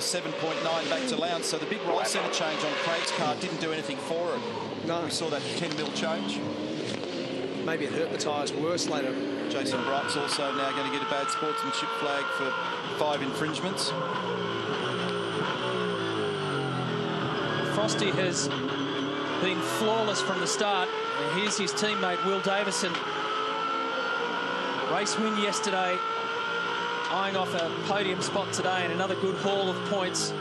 7.9 back to allowance. So the big roll centre change on Craig's car didn't do anything for it. No. We saw that 10 mil change. Maybe it hurt the tyres worse later. Jason Bright's also now going to get a bad sportsmanship flag for 5 infringements. Frosty has been flawless from the start. And here's his teammate, Will Davison. Race win yesterday, eyeing off a podium spot today and another good haul of points.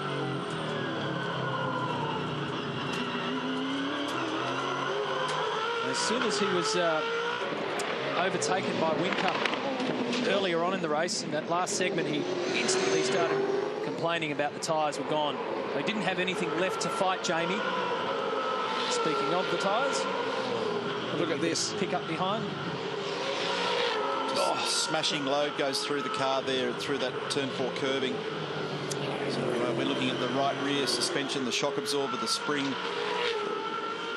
As soon as he was overtaken by Whincup earlier on in the race, in that last segment, he instantly started complaining about the tyres were gone. They didn't have anything left to fight Jamie. Speaking of the tyres, look at this. Pick up behind. Smashing load goes through the car there, through that turn 4 curving. So we're looking at the right rear suspension, the shock absorber, the spring,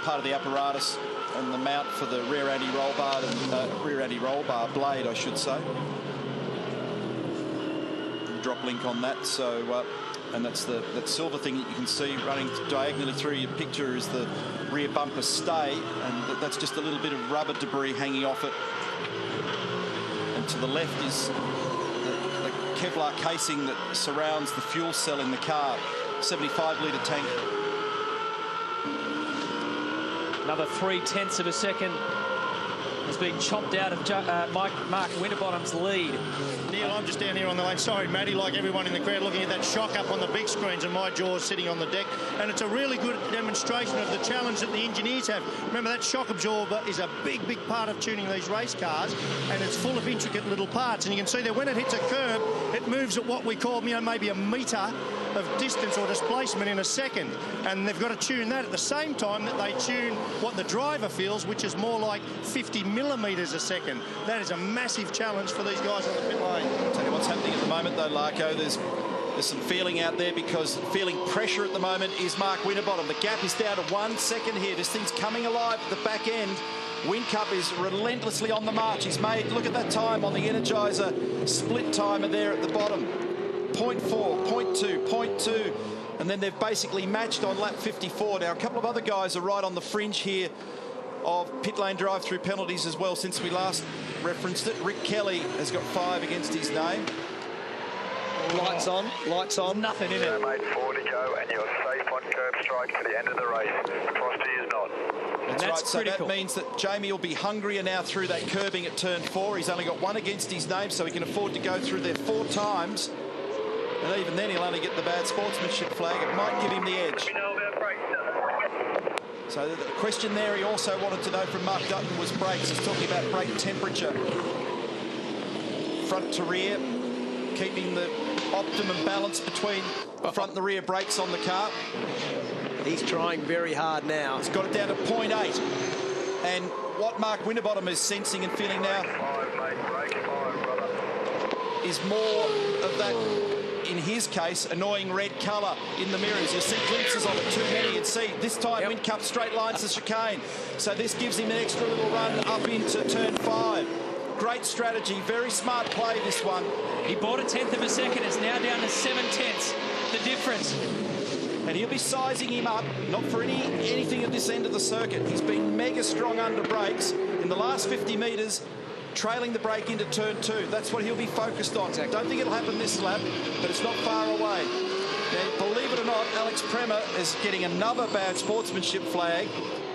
part of the apparatus, and the mount for the rear anti-roll bar, blade, I should say. Drop link on that. So, and that's that silver thing that you can see running diagonally through your picture is the rear bumper stay, and that's just a little bit of rubber debris hanging off it. To the left is the Kevlar casing that surrounds the fuel cell in the car. 75-litre tank. Another 0.3 of a second has been chopped out of Mark Winterbottom's lead. Neil, I'm just down here on the lane. Sorry, Matty, like everyone in the crowd, looking at that shock up on the big screens and my jaw's sitting on the deck. And it's a really good demonstration of the challenge that the engineers have. Remember, that shock absorber is a big, big part of tuning these race cars, and it's full of intricate little parts. And you can see that when it hits a curb, it moves at what we call, maybe a metre of distance or displacement in a second. And they've got to tune that at the same time that they tune what the driver feels, which is more like 50 millimetres a second. That is a massive challenge for these guys on the pit lane. I'll tell you what's happening at the moment, though, Larko. There's some feeling out there, because feeling pressure at the moment is Mark Winterbottom. The gap is down to 1 second here. This thing's coming alive at the back end. Whincup is relentlessly on the march. He's made, look at that time on the Energizer split timer there at the bottom. 0.4, 0.2, 0.2. And then they've basically matched on lap 54. Now, a couple of other guys are right on the fringe here of pit lane drive-through penalties as well since we last referenced it. Rick Kelly has got 5 against his name. Lights on, lights on. Nothing in it. Mate, 4 to go, and you're safe on curb strike to the end of the race. Frosty is not. That's right, so that means that Jamie will be hungrier now through that curbing at turn 4. He's only got 1 against his name, so he can afford to go through there 4 times. And even then, he'll only get the bad sportsmanship flag. It might give him the edge. So the question there he also wanted to know from Mark Dutton was brakes. He's talking about brake temperature. Front to rear, keeping the optimum balance between the front and the rear brakes on the car. He's trying very hard now. He's got it down to 0.8. And what Mark Winterbottom is sensing and feeling now is more of that, in his case, annoying red colour in the mirrors. You'll see glimpses of it, too many. And see, this time Whincup straight lines the chicane. So this gives him an extra little run up into turn 5. Great strategy, very smart play, this one. He bought a 1/10 of a second. It's now down to 7/10. The difference. And he'll be sizing him up, not for anything at this end of the circuit. He's been mega strong under brakes in the last 50 metres, trailing the brake into turn 2. That's what he'll be focused on. Exactly. Don't think it'll happen this lap, but it's not far away. Now, believe it or not, Alex Premer is getting another bad sportsmanship flag.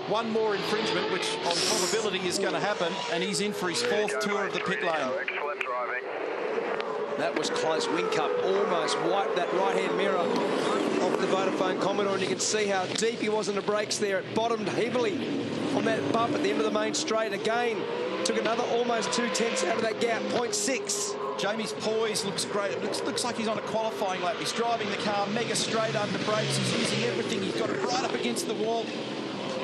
1 more infringement, which on probability is going to happen, and he's in for his 4th tour of the pit lane. Excellent driving. That was close. Whincup almost wiped that right-hand mirror off the Vodafone Commodore, and you can see how deep he was in the brakes there. It bottomed heavily on that bump at the end of the main straight. Again, took another almost 2/10 out of that gap, 0.6. Jamie's poise looks great. It looks like he's on a qualifying lap. He's driving the car mega straight under brakes. He's using everything. He's got it right up against the wall.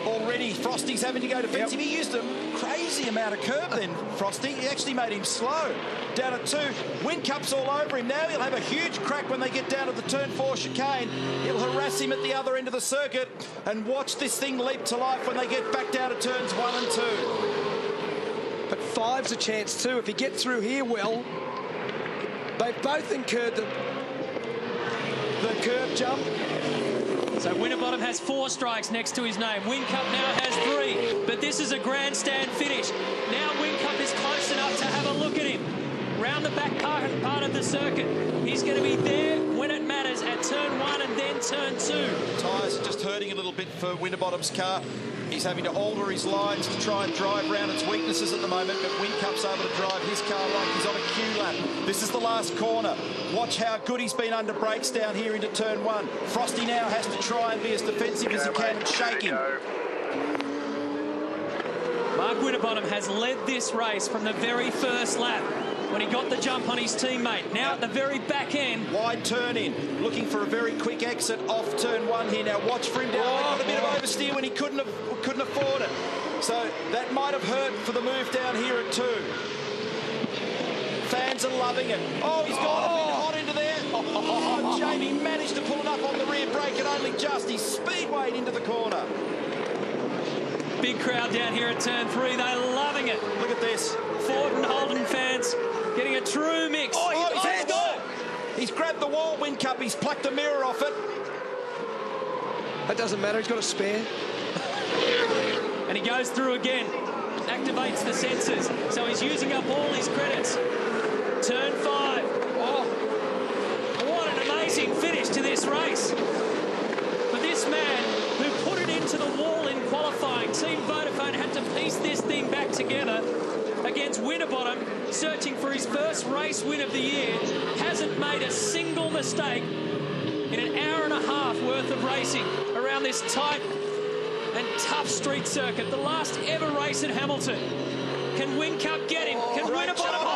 Already, Frosty's having to go defensive. He used a crazy amount of curb then, Frosty. He actually made him slow. Down at 2. Whincup's all over him. Now he'll have a huge crack when they get down to the turn 4 chicane. He'll harass him at the other end of the circuit. And watch this thing leap to life when they get back down to turns 1 and 2. But 5's a chance too. If he gets through here well, they've both incurred the the curb jump. So Winterbottom has 4 strikes next to his name. Whincup now has 3, but this is a grandstand finish. Now Whincup is close enough to have a look at him. Round the back part of the circuit. He's going to be there when it matters at turn 1 and then turn 2. Tyres are just hurting a little bit for Winterbottom's car. He's having to alter his lines to try and drive around its weaknesses at the moment, but Whincup's able to drive his car like he's on a Q lap. This is the last corner. Watch how good he's been under brakes down here into turn 1. Frosty now has to try and be as defensive as he can and shake him. Mark Winterbottom has led this race from the very first lap when he got the jump on his teammate. Now at the very back end. Wide turn in, looking for a very quick exit off turn 1 here. Now watch for him down. He got a bit of oversteer when he couldn't afford it. So that might have hurt for the move down here at 2. Fans are loving it. Oh, he's gone a bit hot into there. Oh, Jamie managed to pull it up on the rear brake and only just. He's speedwayed into the corner. Big crowd down here at turn 3. They're loving it. Look at this. Ford and Holden fans getting a true mix. He's grabbed the wall, Whincup. He's plucked the mirror off it. That doesn't matter. He's got a spare. And he goes through again. Activates the sensors. So he's using up all his credits. Turn 5. Oh, what an amazing finish to this race. For this man who put it into the wall in qualifying, Team Vodafone had to piece this thing back together against Winterbottom, searching for his first race win of the year. Hasn't made a single mistake in an hour and a half worth of racing around this tight and tough street circuit. The last ever race at Hamilton. Can Whincup get him? Can Winterbottom?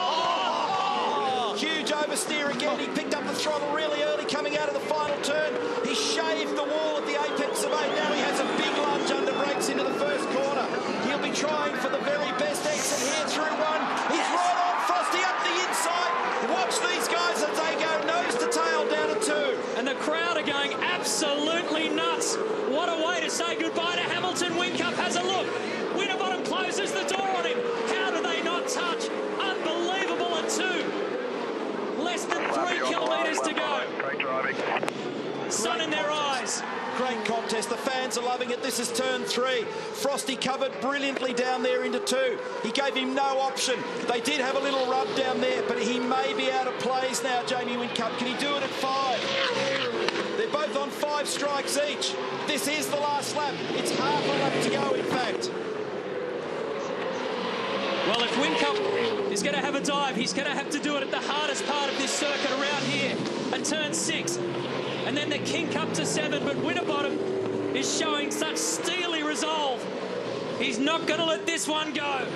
Huge oversteer again. He picked up the throttle really early coming out of the final turn. He shaved the wall at the apex of 8. Now he has a big lunge under brakes into the first corner. He'll be trying for the very best exit here through 1. He's right on Frosty up the inside. Watch these guys as they go nose to tail down to 2. And the crowd are going absolutely nuts. What a way to say goodbye to Hamilton. Whincup has a look. Winterbottom closes the door on him. How do they not touch? Unbelievable at 2. Less than 3 kilometres to go. Great driving. Sun in their eyes. Great contest. The fans are loving it. This is turn 3. Frosty covered brilliantly down there into 2. He gave him no option. They did have a little rub down there, but he may be out of plays now, Jamie Whincup. Can he do it at 5? They're both on 5 strikes each. This is the last lap. It's half a lap to go, in fact. Well, if Whincup is going to have a dive, he's going to have to do it at the hardest part of this circuit around here at turn 6. And then the kink up to 7, but Winterbottom is showing such steely resolve. He's not going to let this one go.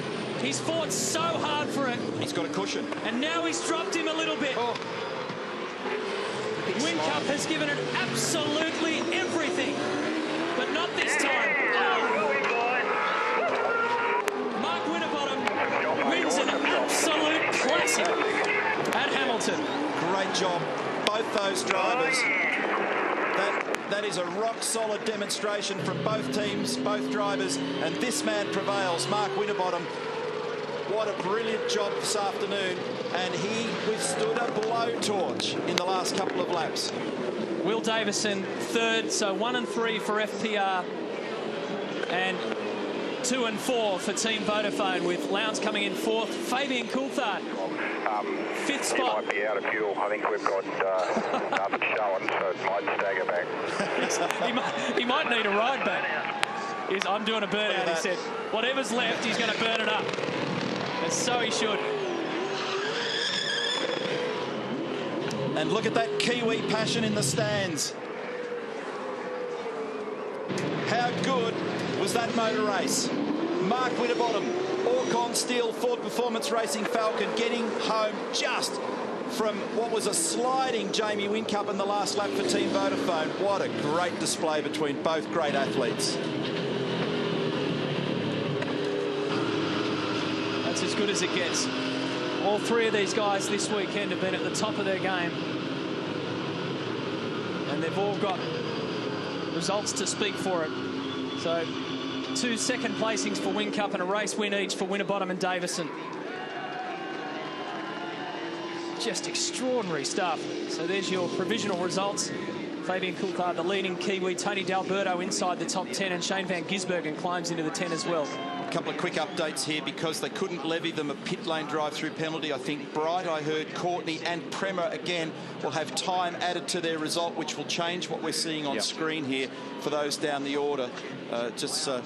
He's fought so hard for it. He's got a cushion. And now he's dropped him a little bit. Whincup has given it absolutely everything, but not this time. Mark Winterbottom wins an absolute classic at Hamilton. Great job, both those drivers. That is a rock-solid demonstration from both teams, both drivers, and this man prevails, Mark Winterbottom. What a brilliant job this afternoon, and he withstood a blowtorch in the last couple of laps. Will Davison 3rd, so 1 and 3 for FPR, and 2 and 4 for Team Vodafone, with Lowndes coming in 4th. Fabian Coulthard, 5th spot. He might be out of fuel. I think we've got nothing showing, so it might stagger back. he might need a ride back. I'm doing a burnout, he said. Whatever's left, he's going to burn it up. And so he should. And look at that Kiwi passion in the stands. How good was that motor race? Mark Winterbottom, Orcon Steel Ford Performance Racing Falcon, getting home just from what was a sliding Jamie Whincup in the last lap for Team Vodafone. What a great display between both great athletes. That's as good as it gets. All 3 of these guys this weekend have been at the top of their game. And they've all got results to speak for it. So 2 second placings for Whincup and a race win each for Winterbottom and Davison. Just extraordinary stuff. So there's your provisional results. Fabian Coulthard, the leading Kiwi. Tony D'Alberto inside the top 10, and Shane van Gisbergen climbs into the 10 as well. A couple of quick updates here because they couldn't levy them a pit lane drive-through penalty. I think Bright, I heard, Courtney and Prema again will have time added to their result, which will change what we're seeing on screen here for those down the order. Just a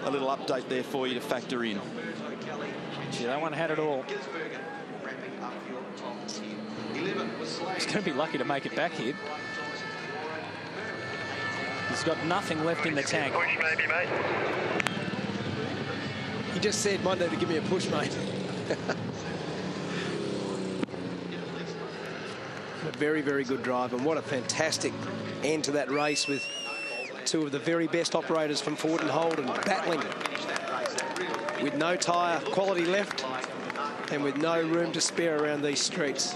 little update there for you to factor in. Yeah, that one had it all. He's going to be lucky to make it back here. He's got nothing left in the tank. Push maybe, mate. He just said, might need to give me a push, mate. A very, very good drive, and what a fantastic end to that race with two of the very best operators from Ford and Holden battling with no tyre quality left and with no room to spare around these streets.